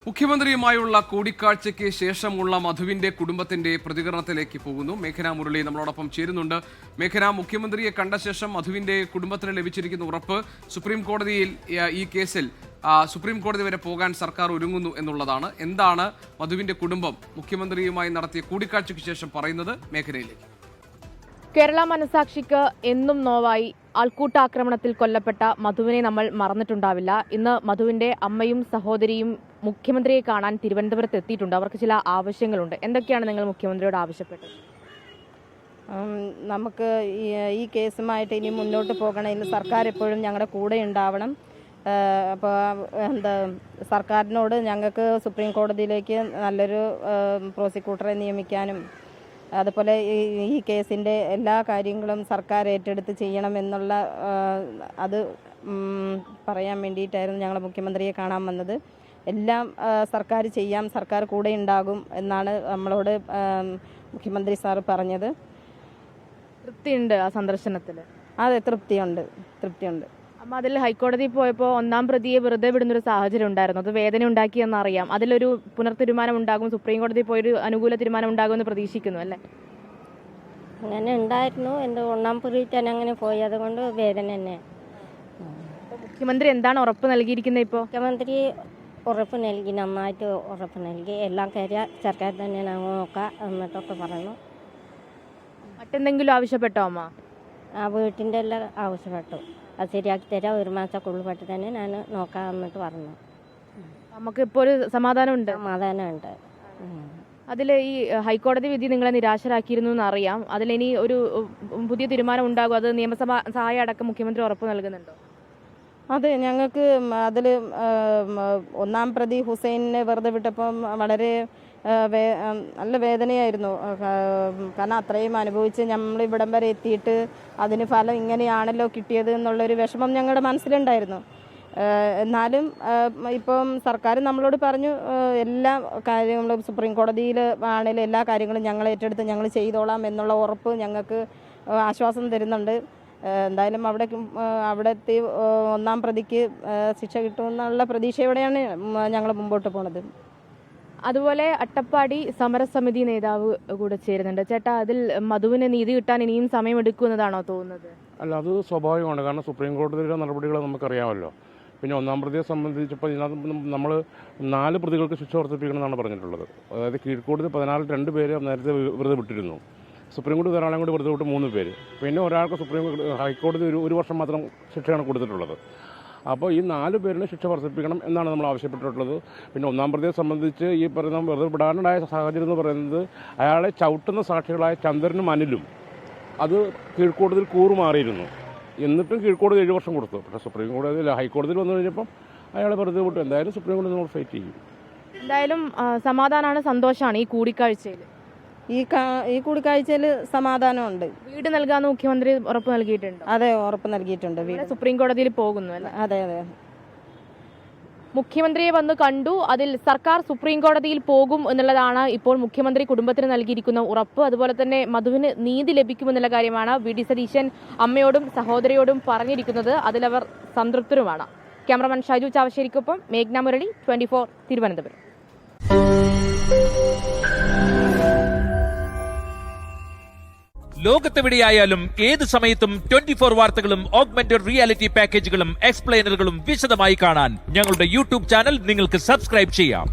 മുഖ്യമന്ത്രിയുമായുള്ള കൂടിക്കാഴ്ചയ്ക്ക് ശേഷമുള്ള മധുവിന്റെ കുടുംബത്തിന്റെ പ്രതികരണത്തിലേക്ക് പോകുന്നു. മേഘന മുരളി നമ്മളോടൊപ്പം ചേരുന്നുണ്ട്. മേഘന, മുഖ്യമന്ത്രിയെ കണ്ട ശേഷം മധുവിന്റെ കുടുംബത്തിന് ലഭിച്ചിരിക്കുന്ന ഉറപ്പ് സുപ്രീം കോടതിയിൽ ഈ കേസിൽ സുപ്രീം കോടതി വരെ പോകാൻ സർക്കാർ ഒരുങ്ങുന്നു എന്നുള്ളതാണ്. എന്താണ് മധുവിന്റെ കുടുംബം മുഖ്യമന്ത്രിയുമായി നടത്തിയ കൂടിക്കാഴ്ചയ്ക്ക് ശേഷം പറയുന്നത്? മേഖലയിലേക്ക്. കേരള മനസാക്ഷിക്ക് എന്നും നോവായി ആൾക്കൂട്ടാക്രമണത്തിൽ കൊല്ലപ്പെട്ട മധുവിനെ നമ്മൾ മറന്നിട്ടുണ്ടാവില്ല. ഇന്ന് മധുവിന്റെ അമ്മയും സഹോദരിയും മുഖ്യമന്ത്രിയെ കാണാൻ തിരുവനന്തപുരത്ത് എത്തിയിട്ടുണ്ട്. അവർക്ക് ചില ആവശ്യങ്ങളുണ്ട്. എന്തൊക്കെയാണ് നിങ്ങൾ മുഖ്യമന്ത്രിയോട് ആവശ്യപ്പെട്ടത്? നമുക്ക് ഈ കേസുമായിട്ട് ഇനി മുന്നോട്ട് പോകണമെങ്കിൽ സർക്കാർ എപ്പോഴും ഞങ്ങളുടെ കൂടെ ഉണ്ടാവണം. അപ്പോൾ സർക്കാരിനോട് ഞങ്ങൾക്ക് സുപ്രീം കോടതിയിലേക്ക് നല്ലൊരു പ്രോസിക്യൂട്ടറെ നിയമിക്കാനും അതുപോലെ ഈ കേസിൻ്റെ എല്ലാ കാര്യങ്ങളും സർക്കാർ ഏറ്റെടുത്ത് ചെയ്യണമെന്നുള്ള അത് പറയാൻ വേണ്ടിയിട്ടായിരുന്നു ഞങ്ങൾ മുഖ്യമന്ത്രിയെ കാണാൻ വന്നത്. എല്ലാം സർക്കാർ ചെയ്യാം, സർക്കാർ കൂടെ ഉണ്ടാകും എന്നാണ് നമ്മളോട് മുഖ്യമന്ത്രി സാർ പറഞ്ഞത്. തൃപ്തിയുണ്ട് ആ സന്ദർശനത്തിൽ? അതെ, തൃപ്തിയുണ്ട്. അമ്മ, അതിൽ ഹൈക്കോടതിയിൽ പോയപ്പോൾ ഒന്നാം പ്രതിയെ വെറുതെ വിടുന്നൊരു സാഹചര്യം ഉണ്ടായിരുന്നു. അത് വേദന ഉണ്ടാക്കിയെന്നറിയാം. അതിലൊരു പുനർതീരുമാനം ഉണ്ടാകും, സുപ്രീം കോടതി പോയൊരു അനുകൂല തീരുമാനം ഉണ്ടാകുമെന്ന് പ്രതീക്ഷിക്കുന്നു അല്ലേ? അങ്ങനെ ഉണ്ടായിരുന്നു. എൻ്റെ ഒന്നാം പ്രതിക്കാൻ അങ്ങനെ പോയി, അതുകൊണ്ട് വേദന തന്നെ. മുഖ്യമന്ത്രി എന്താണ് ഉറപ്പ് നൽകിയിരിക്കുന്നത്? ഇപ്പോൾ മുഖ്യമന്ത്രി ഉറപ്പ് നൽകി, നന്നായിട്ട് ഉറപ്പ് നൽകി. എല്ലാം കാര്യം സർക്കാർ തന്നെ ഞങ്ങൾ നോക്കാം എന്നിട്ടൊക്കെ പറഞ്ഞു. മറ്റെന്തെങ്കിലും ആവശ്യപ്പെട്ടോ അമ്മ? ആ വീട്ടിൻ്റെ എല്ലാം ആവശ്യപ്പെട്ടു. അത് ശരിയാക്കി തരാം, ഒരു മാസക്കുള്ളിൽ തന്നെ ഞാൻ നോക്കാം എന്നിട്ട് പറഞ്ഞു. നമുക്കിപ്പോൾ ഒരു സമാധാനമുണ്ട്. അതിൽ ഈ ഹൈക്കോടതി വിധി നിങ്ങളെ നിരാശരാക്കിയിരുന്നു എന്നറിയാം. അതിലിനി ഒരു പുതിയ തീരുമാനം ഉണ്ടാകും, അത് നിയമസഭാ സഹായം അടക്കം മുഖ്യമന്ത്രി ഉറപ്പ് നൽകുന്നുണ്ടോ? അതെ, ഞങ്ങൾക്ക് അതിൽ ഒന്നാം പ്രതി ഹുസൈനെ വെറുതെ വിട്ടപ്പം വളരെ നല്ല വേദനയായിരുന്നു. കാരണം അത്രയും അനുഭവിച്ച് നമ്മൾ ഇവിടം വരെ എത്തിയിട്ട് അതിന് ഫലം ഇങ്ങനെയാണല്ലോ കിട്ടിയത് എന്നുള്ളൊരു വിഷമം ഞങ്ങളുടെ മനസ്സിലുണ്ടായിരുന്നു. എന്നാലും ഇപ്പം സർക്കാർ നമ്മളോട് പറഞ്ഞു എല്ലാ കാര്യങ്ങളും സുപ്രീം കോടതിയിൽ ആണെങ്കിലും എല്ലാ കാര്യങ്ങളും ഞങ്ങൾ ഏറ്റെടുത്ത് ഞങ്ങൾ ചെയ്തോളാം എന്നുള്ള ഉറപ്പ് ഞങ്ങൾക്ക് ആശ്വാസം തരുന്നുണ്ട്. എന്തായാലും അവിടത്തെ ഒന്നാം പ്രതിക്ക് ശിക്ഷ കിട്ടുമെന്നുള്ള പ്രതീക്ഷയോടെയാണ് ഞങ്ങൾ മുമ്പോട്ട് പോണത്. അതുപോലെ അട്ടപ്പാടി സമരസമിതി നേതാവ് കൂടെ ചേരുന്നുണ്ട്. ചേട്ടാ, അതിൽ മധുവിന് നീതി കിട്ടാൻ ഇനിയും സമയമെടുക്കുമെന്നതാണോ തോന്നുന്നത്? അല്ല, അത് സ്വാഭാവികമാണ്. കാരണം സുപ്രീം കോടതിയുടെ നടപടികൾ നമുക്കറിയാമല്ലോ. പിന്നെ ഒന്നാം പ്രതിയെ സംബന്ധിച്ചപ്പോൾ ഇതിനകത്ത് നമ്മൾ 4 പ്രതികൾക്ക് ശിക്ഷ വർദ്ധിപ്പിക്കണമെന്നാണ് പറഞ്ഞിട്ടുള്ളത്. അതായത് കീഴ്ക്കോടതി 2 പേരെ നേരത്തെ വെറുതെ വിട്ടിരുന്നു. സുപ്രീം കോടതി ധാരാളം കൂടി വെറുതെ വിട്ട് 3 പേര്. പിന്നെ ഒരാൾക്ക് ഹൈക്കോടതി ഒരു വർഷം മാത്രം ശിക്ഷയാണ് കൊടുത്തിട്ടുള്ളത്. അപ്പോൾ ഈ 4 പേരിന് ശിക്ഷ വർദ്ധിപ്പിക്കണം എന്നാണ് നമ്മൾ ആവശ്യപ്പെട്ടിട്ടുള്ളത്. പിന്നെ ഒന്നാം പ്രതിയെ സംബന്ധിച്ച് ഈ പറയുന്ന വെറുതെ വിടാനുണ്ടായ സാഹചര്യം എന്ന് പറയുന്നത് അയാളെ ചവിട്ടുന്ന സാക്ഷികളായ ചന്ദ്രനും അനിലും അത് കീഴ്ക്കോടതിയിൽ കൂറുമാറിയിരുന്നു. എന്നിട്ടും കീഴ്ക്കോടതി 7 വർഷം കൊടുത്തു. പക്ഷേ സുപ്രീം കോടതിയിൽ ഹൈക്കോടതിയിൽ വന്നു കഴിഞ്ഞപ്പം അയാളെ വെറുതെ വിട്ടു. എന്തായാലും സുപ്രീം കോടതി നമ്മൾ ഫൈറ്റ് ചെയ്യും. എന്തായാലും സമാധാനമാണ്, സന്തോഷമാണ് ഈ കൂടിക്കാഴ്ചയിൽ. ഈ കൂടിക്കാഴ്ചയിൽ സമാധാനമുണ്ട്. വീട് നൽകാമെന്ന് മുഖ്യമന്ത്രി ഉറപ്പ് നൽകിയിട്ടുണ്ട്. അതെ, ഉറപ്പ് നൽകിയിട്ടുണ്ട്. വീട് സുപ്രീം കോടതിയിൽ പോകുന്നു അല്ലേ? അതെ. മുഖ്യമന്ത്രിയെ വന്ന് കണ്ടു. അതിൽ സർക്കാർ സുപ്രീം കോടതിയിൽ പോകും എന്നുള്ളതാണ് ഇപ്പോൾ മുഖ്യമന്ത്രി കുടുംബത്തിന് നൽകിയിരിക്കുന്ന ഉറപ്പ്. അതുപോലെ തന്നെ മധുവിന് നീതി ലഭിക്കുമെന്നുള്ള കാര്യമാണ് വി.ഡി. സതീശൻ അമ്മയോടും സഹോദരിയോടും പറഞ്ഞിരിക്കുന്നത്. അതിലവർ സംതൃപ്തരുമാണ്. ക്യാമറമാൻ ഷൈജു ചാവശ്ശേരിക്കൊപ്പം മേഘ്ന മുരളി, 24 തിരുവനന്തപുരം. ലോകത്തെവിടെയായാലും ഏത് സമയത്തും 24 വാർത്തകളും ഓഗ്മെന്റഡ് റിയാലിറ്റി പാക്കേജുകളും എക്സ്പ്ലെയിനറുകളും വിശദമായി കാണാൻ ഞങ്ങളുടെ യൂട്യൂബ് ചാനൽ നിങ്ങൾക്ക് സബ്സ്ക്രൈബ് ചെയ്യാം.